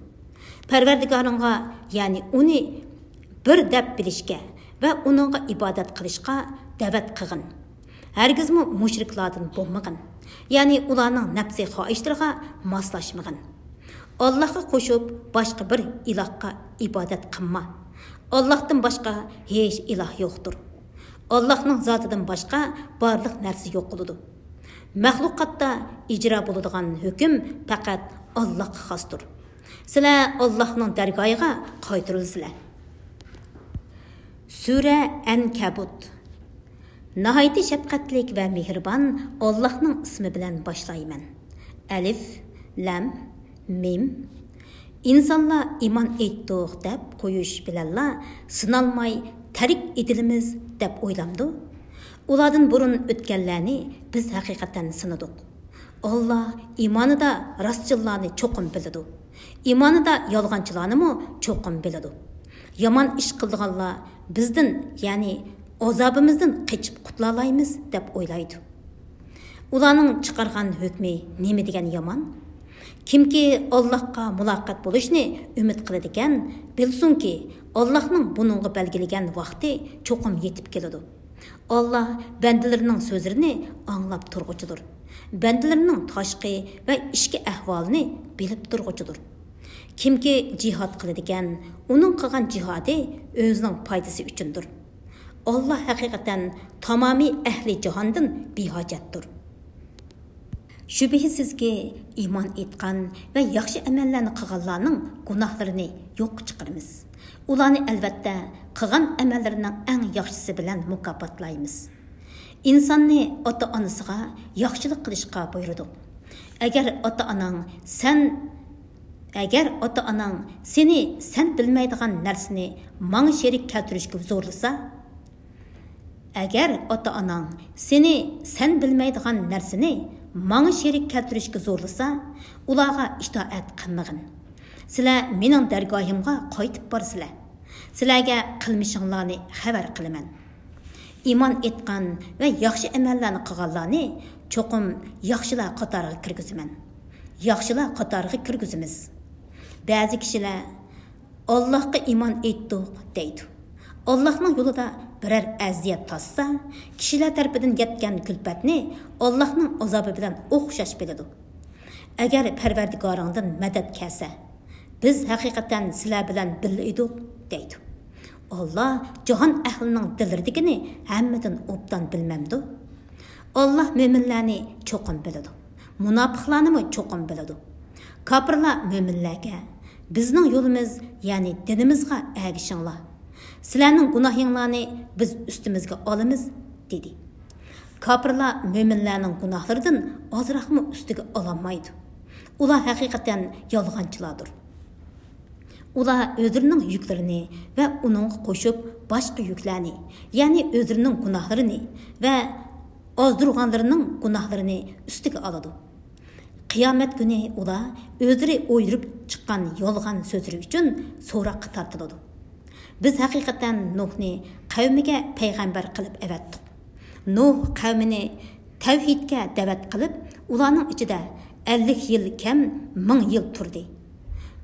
Parvardigoringga, ya'ni uni bir deb bilishga va uningga ibodat qilishga da'vat qilgin. Hərgizmi müşriklardan bo'lmagan. Ya'ni ularning nafsi xohishlariga moslashmagan. Allohga qo'shib boshqa bir ilohga ibodat qilma. Allohdan boshqa hech iloh yo'qdir. Allohning zotidan boshqa barliq narsa yo'q bo'ladi. Mahluqotda ijro bo'ladigan hukm faqat Allohga xosdir. Sizlar Allohning dargohiga qaytarilsizlar. Sura Ankabut. Nəhayət şəfqətlik və mehriban Allahның ismi bilan başlayman. Alif, lam, mim. İnsanlar iman etdik deb qo'yish bilanla sinalmay tarik edilimiz deb o'ylamdi. Ulardan burun o'tganlarni biz haqiqatan sinadik. Allah imonida rostchilarni cho'qim biladi. İmanida yolg'onchilarni cho'qim biladi. Yomon ish qilganlar bizdan, ya'ni azabımızdan qechib qutulalaymiz deb o'ylaydi. Ularning chiqargan hukmi nima degan yomon? Kimki Allohga muloqot bo'lishni umid qiladi ekan, bilsinki, Allohning buningga belgilagan vaqti cho'qim yetib keladi. Allah bandalarining so'zlarini anglab turg'uchidir. Bandalarining tashqi va ichki ahvolini bilib turg'uchidir. Kimki jihad qiladi ekan, uning qilgan jihodi o'zining foydasi uchundir. Allah haqiqatan tamomiy ahli jahondan behojatdir. Shubhisizki iymon etgan va yaxshi amallarni qilganlarning gunohlarini yo'q chiqaramiz. Ularni albatta qilgan amallarining eng yaxshisi bilan mukofotlaymiz. Insonni ota-onasiga yaxshilik qilishga buyurdik. Agar ota-onang seni sen bilmaydigan narsani menga sherik keltirishga zo'rlasa, agar ota-onang seni sen bilmaydigan narsani menga sherik keltirishga zo'rlasa, ularga itoat qilmagin. Sizlar mening dargohimga qaytib borsizlar. Sizlarga qilmishinglarni xabar qilaman. Iymon etgan va yaxshi amallarni qilganlarni cho'qim yaxshilar qatoriga kirgizaman. Yaxshilar qatoriga kirgizamiz. Ba'zi kishilar Allohga iymon etdik deydi. Allohning yo'lida biror aziyat tassa, kishilar tarafidan yetgan kulfatni Allohning azobi bilan o'xshash biladi. Agar Parvardigoringdan madad kelsa, biz haqiqatan sizlar bilan birga edik deydi. Allah jahon ahlining dillardagini hammadan obdan bilmamdi. Allah mo'minlarni cho'qim biladi. Munofiqlarni cho'qim biladi. Kofirlar mo'minlarga bizning yo'limiz, ya'ni dinimizga ergishinglar. Sizlarning gunohinglarni biz ustimizga olamiz dedi. Kofirlar mo'minlarning gunohlaridan ozroqmi ustiga ololmaydi. Ular haqiqatan yolg'onchilardir. Ular o'zlarining yuklarini va uning qo'shib boshqa yuklarni, ya'ni o'zlarining gunohlarini va ozdirganlarining gunohlarini ustiga oladi. Qiyomat kuni ular o'zlari o'yirib chiqqan yolg'on so'zlari uchun so'roqqa tortiladi. Biz haqiqatan Nuhni qavmiga payg'ambar qilib avatdik. Nuh qavmini tavhidga da'vat qilib, ularning ichida 50 yil kam 1000 yil turdi.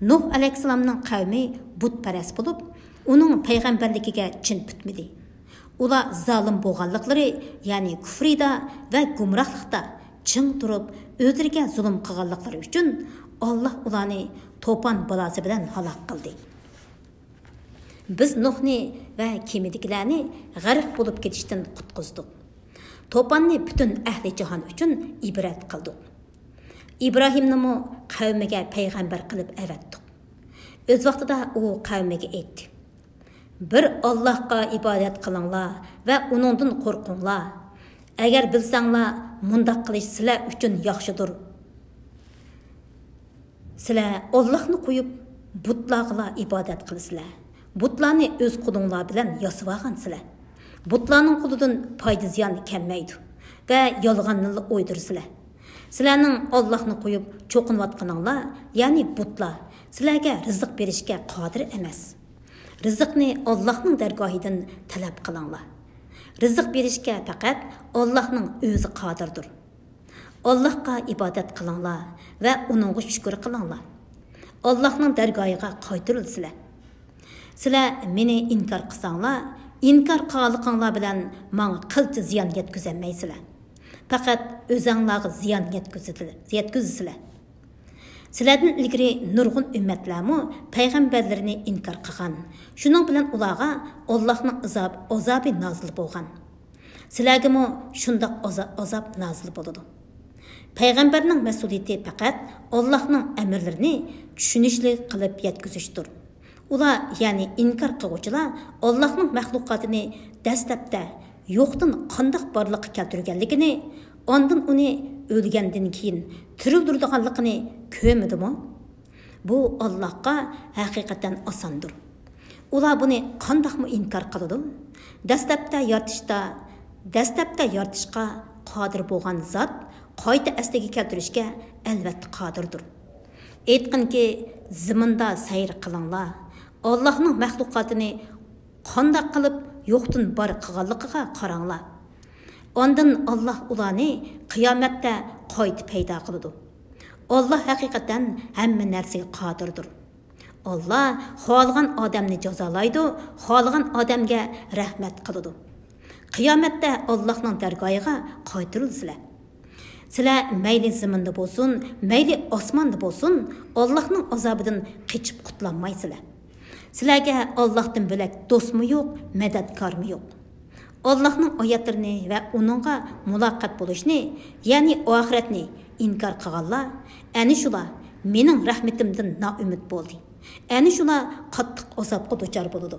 Nuh alayhissalomning qavmi butparast bo'lib, uning payg'ambarligiga chin putmadi. Ular zolim bo'lganliklari, ya'ni kufrida va gumrohlikda chin turib, o'zlariga zulm qilganliklari uchun Alloh ularni to'pon balosi bilan halok qildi. Biz Nuhni va kemidagilarni g'arq bo'lib ketishdan qutqizdik. To'ponni butun ahli jahon uchun ibrat qildik. İbrahimni qavmiga payg'ambar qilib avatdik. O'z vaqtida u qavmiga aytdi: "Bir Allohga ibodat qilinglar va uningdan qo'rqinglar. Agar bilsanglar, mundaq qilish sizlar uchun yaxshidir. Sizlar Allohni qo'yib butlarga ibodat qilasizlar. Butlarni o'z qo'linglar bilan yasab olgansizlar. Butlarning qo'lidan foyda ziyon kelmaydi va yolg'onni o'ydirsizlar. Sizlarning Allohni qo'yib cho'qinayotganinglar, ya'ni butlar, sizlarga rizq berishga qodir emas. Rizqni Allohning dargohidan talab qilinglar. Rizq berishga faqat Allohning o'zi qodirdir. Allohga ibodat qilinglar va uningga shukr qilinglar. Allohning dargohiga qaytarilsizlar. Sizlar meni inkor qilsanglar, inkar qilganlar bilan menga qilcha ziyon yetkazolmaysizlar. Faqat o'zinglarga ziyon yetkazasizlar. Sizlardan ilgari nurg'un ummatlarmi payg'ambarlarni inkor qilgan. Shuning bilan ularga Allohning azobi nozil bo'lgan. Sizlarga mo shundoq azob nozil bo'ladi. Payg'ambarning mas'uliyati faqat Allohning amrlarini tushunishli qilib yetkazishdir. Ular, ya'ni inkor qiluvchilar Allohning maxluqotini dastlabda yo'qdan qandoq borliqqa keltirganligini, ondan uni o'lgandan keyin tirildirganligini ko'rmadimi? Bu Allohga haqiqatan osondir. Ular buni qandoqmi inkor qiladi? Dastlabda yaratishga qodir bo'lgan zot qayta asliga keltirishga albatta qodirdir. Aytqinki, ziminda sayr qilinglar. Allohning maxluqotini qandoq qilib yo'qdan bor qilganligiga qaranglar. Ondan Allah ularni qiyomatda qayta paydo qiladi. Allah haqiqatan hamma narsaga qodirdir. Allah xohlagan odamni jazolaydi, xohlagan odamga rahmat qiladi. Qiyomatda Allohning dargohiga qaytarilsizlar. Sizlar mayli zaminda bo'lsin, mayli osmonda bo'lsin, Allohning azobidan qochib qutulolmaysizlar. Sizlarga Allohdan bo'lak do'stmi yo'q, madadkormi yo'q. Allohning oyatlarini va uningga muloqot bo'lishni, ya'ni oxiratni inkor qilganlar, ana shular mening rahmatimdan noumid bo'ldi. Ana shular qattiq azobga duchor bo'ladi.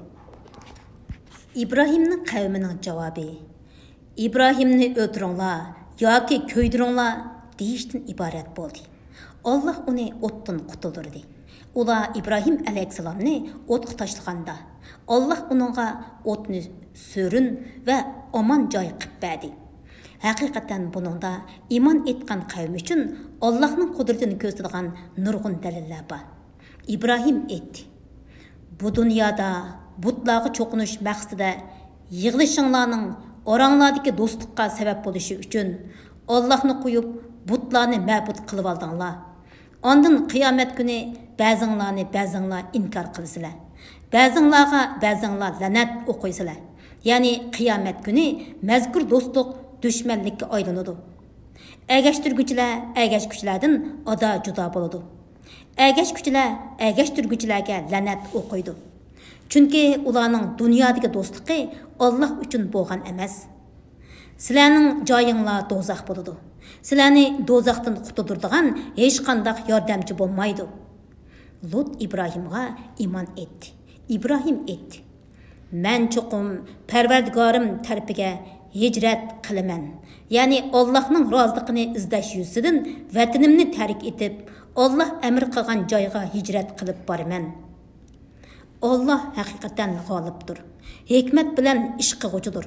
İbrahimning qavmining javobi: İbrahimni o'ldiringlar yoki ko'ydiringlar deyishdan iborat bo'ldi. Alloh uni o'tdan qutuldirdi. Ular İbrahim alayhissalomni o'tga tashlaganda Alloh uningga o'tni so'rin va omon joy qilib berdi. Haqiqatan buningda iymon etgan qavm uchun Allohning qudratini ko'rsatadigan nurg'un dalillar bor. İbrahim aytdi: Bu dunyoda butlarga cho'qinish maqsadida yig'ilishinglarning oranglardagi do'stlikqa sabab bo'lishi uchun Allohni qo'yib butlarni ma'bud qilib oldinglar. Ondan qiyomat kuni ba'zinglar inkor qilsizlar. Ba'zinglar la'nat o'qiysizlar. Ya'ni qiyomat kuni mazkur do'stlik dushmanlikka aylanadi. Agashtirguchilardan ado judo bo'ladi. Agashtirguchilarga la'nat o'qiydi. Chunki ularning dunyodagi do'stligi Alloh uchun bo'lgan emas. Sizlarning joyinglar do'zax bo'ladi. Sizlarni do'zaxdan qutuldiradigan hech qanday yordamchi bo'lmaydi. Lut İbrahimga iymon etdi. İbrahim aytdi: Men cho'qim Parvardigorim tarafiga hijrat qilaman. Ya'ni Allohning roziligini izlash yuzidan vatanimni tark etib, Alloh amr qilgan joyga hijrat qilib boraman. Allah haqiqatan g'olibdir. Hikmat bilan ish qiluvchidir.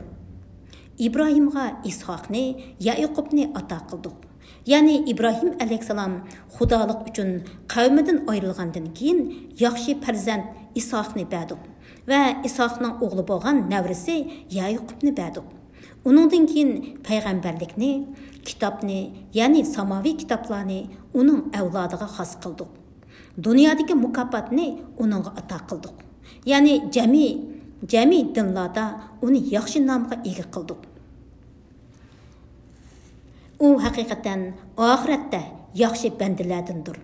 İbrahimga İshaqni, Yaqubni ato qildik. Ya'ni İbrahim alayhissalom xudolik uchun qavmidan ayrilgandan keyin yaxshi farzand İshaqni berdik va İshaqning o'g'li bo'lgan navrisi Yaqubni berdik. Uningdan keyin payg'ambarlikni, kitobni, ya'ni samoviy kitoblarni uning avlodiga xos qildik. Dunyodagi mukofotni uningga ato qildik. Ya'ni jami dinlarda uni yaxshi nomga ega qildik. U haqiqatan oxiratda yaxshi bandalardandir.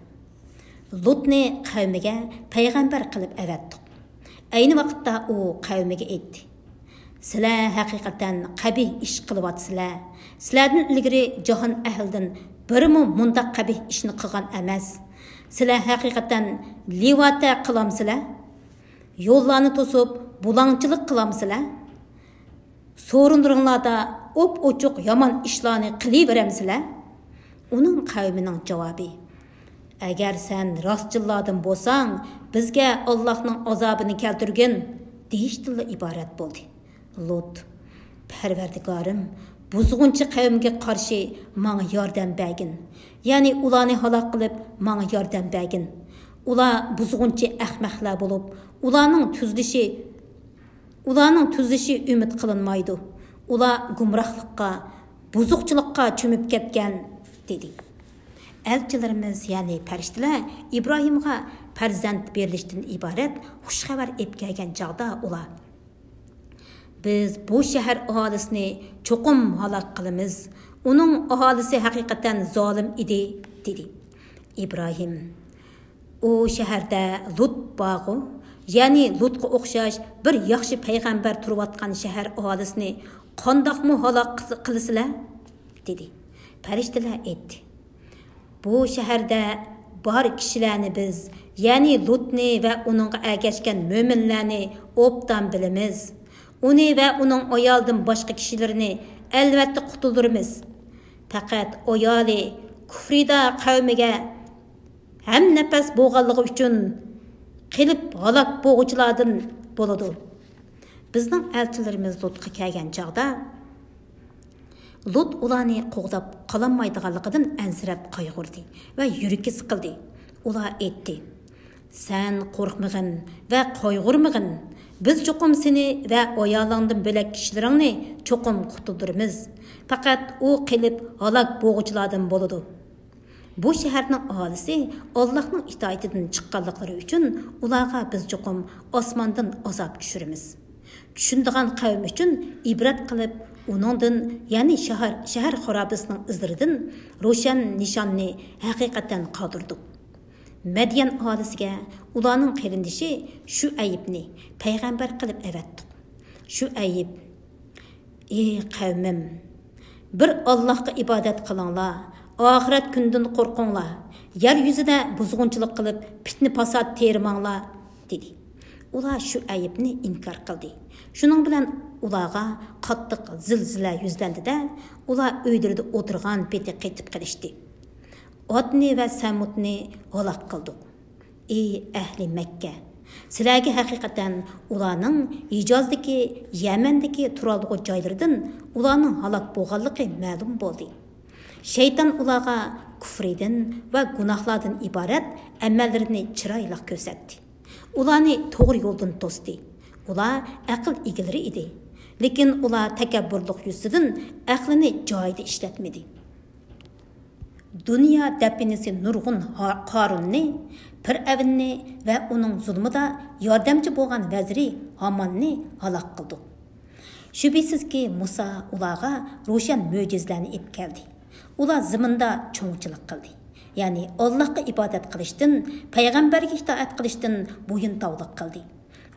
Lutni qavmiga payg'ambar qilib avatdik. Ayni vaqtda u qavmiga aytdi: Sizlar haqiqatan qabih ish qilyapsizlar. Sizlardan ilgari jahon ahlidan birimi mundaq qabih ishni qilgan emas. Sizlar haqiqatan livata qilamsizlar? Yo'llarni to'sib, bulangchilik qilamsizlar? So'rindiringlarda ochiq yomon ishlarni qilaveramsizlar? Uning qavmining javobi: Agar sen rostchilardan bo'lsang, bizga Allohning azobini keltirgin deyishdan iborat bo'ldi. Lut: Parvardigorim, buzg'unchi qavmga qarshi menga yordam bergin. Ya'ni ularni halok qilib menga yordam bergin. Ular buzg'unchi ahmoqlar bo'lib, ularning tuzilishi umid qilinmaydi. Ular gumrohlikqa, buzuqchilikqa cho'mib ketgan dedi. Elchilarimiz, ya'ni farishtalar İbrahimga farzand berilishdan iborat xush xabar olib kelgan chaqda ular: Biz bu şehir ahalisini çokum halak kılımız. Onun ahalisi hakikaten zalim idi, dedi. İbrahim, o şehirde Lut bağı, yani Lut'a okşaş bir yaxşı peygamber turvatkan şehir ahalisini qandaqmı halak kılısılar, dedi. Perişteler etti. Bu şehirde bar kişilerini biz, yani Lut'ni ve onunla ergeçken müminlerini obdan bilimiz. Onu ve onun ayaldan başka kişilerini elbette kutuldurumuz. Fakat ayali küfrida kavmiga hem nefes boğallığı için qilib halak boğuculardan boludu. Bizning elçilerimiz Lut'a kelgan çağda Lut ularni qo'g'dab qololmaydiganligidan ansirab qayg'urdi va yuragi siqildi. Ular aytdi: "Sen qo'rqmag'in va qayg'urmag'in. Biz cho'qim seni va ayolingdan bo'lak kishilaringni cho'qim qutuldiramiz. Faqat u qilib halok bo'g'uvchilardan bo'ladi." Bu shaharning aholisi Allohning itoatidan chiqqanliklari uchun ularga biz cho'qim osmondan azob tushiramiz. Tushundigan qavm uchun ibrat qilib uningdan, ya'ni shahar xarobasining izlaridan ro'shan nishonni haqiqatan qoldirdik. Madyan aholisiga ularning qarindishi shu ayibni payg'ambar qilib avatdik. Shu ayib: "Ey qavmim, bir Allohga ibodat qilinglar, oxirat kundan qo'rqinglar, yer yuzida buzg'unchilik qilib fitna fasod termanglar", dedi. Ular shu ayibni inkor qildi. Shuning bilan ularga qattiq zilzila yuzlandida, ular uylarida o'tirgan peti qaytib qilishdi. Odni va Samudni halok qildik. Ey ahli Makka, sizlarga haqiqatan ularning Hijozdagi, Yamandagi turadigan joylaridan ularning halok bo'lganligi ma'lum bo'ldi. Shayton ularga kufridan va gunohlardan iborat amallarini chiroyli ko'rsatdi. Ularni to'g'ri yo'ldan to'sdi. Ular aql egalari edi. Lekin ular takabburlik yuzidan aqlini joyida ishlatmadi. Dünya dəpinisi nurgun Qarunni, Fir'avnni və onun zulmida yordamchi bo'lgan vaziri Hamanni halok qildi. Shubhasiz ki Musa ularga ro'shan mo'jizalarni olib keldi. Ular zaminda cho'ngchilik qildi. Ya'ni Allohga ibodat qilishdan, payg'ambarga itoat qilishdan bo'yin tovliq qildi.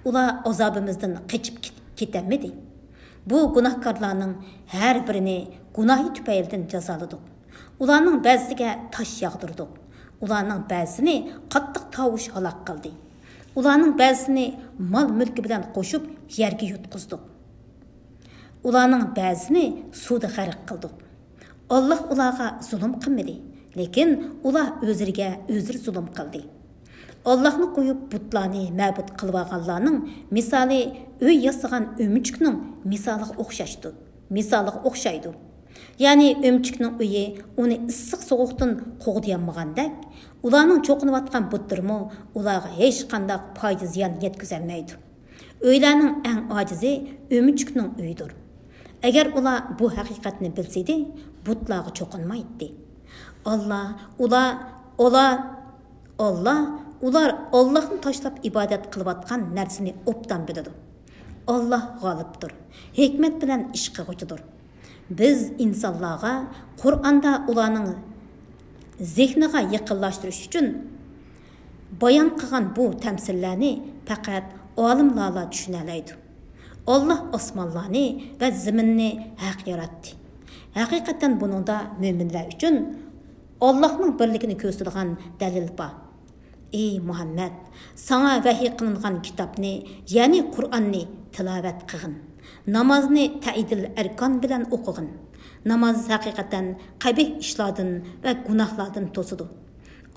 Ular azobimizdan qochib ketamadi. Bu gunohkorlarning har birini gunohi tufaylidan jazoladik. Ularning ba'zisiga tosh yog'dirdik. Ularning ba'zisini qattiq tovush halok qildi. Ularning ba'zisini mol mulki bilan qo'shib yerga yutqizdik. Ularning ba'zisini suvda g'arq qildik. Alloh ularga zulm qilmadi, lekin ular o'zlariga o'zlari zulm qildi. Allohni qo'yib butlarni ma'bud qilib olganlarning misoli uy yasagan o'mchikning misoliga o'xshaydi. Ya'ni o'mchikning uyi uni issiq sovuqdan qo'g'diyolmagandek, ularning cho'qinayotgan buttirmi ularga hech qanday foyda ziyon yetkazolmaydi. Uylarning eng ojizi o'mchikning uyidir. Agar ular bu haqiqatni bilsaydi, butlarga cho'qinmaydi. Ular Allohni tashlab ibodat qilayotgan narsani obdan biladi. Alloh g'olibdir, hikmat bilan ish qiluvchidir. Biz insonlarga Qur'onda ularning zehniga yaqinlashtirish uchun bayon qilgan bu tamsillarni faqat olimlar tushuna oladi. Alloh osmonlarni va zaminni haq yaratdi. Haqiqatan buningda mo'minlar uchun Allohning birligini ko'rsatadigan dalil bor. Ey Muhammad, sana vahiy qilingan kitobni, ya'ni Qur'onni tilovat qilgin. Namozni ta'idil arkan bilan o'qigin. Namoz haqiqatan qabih ishlardan va gunohlardan to'sidi.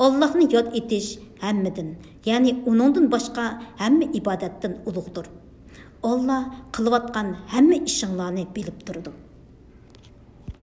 Allohni yod etish hammadan, ya'ni uningdan boshqa hamma ibodatdan ulug'dir. Alloh qilayotgan hamma ishinglarni bilib turadi.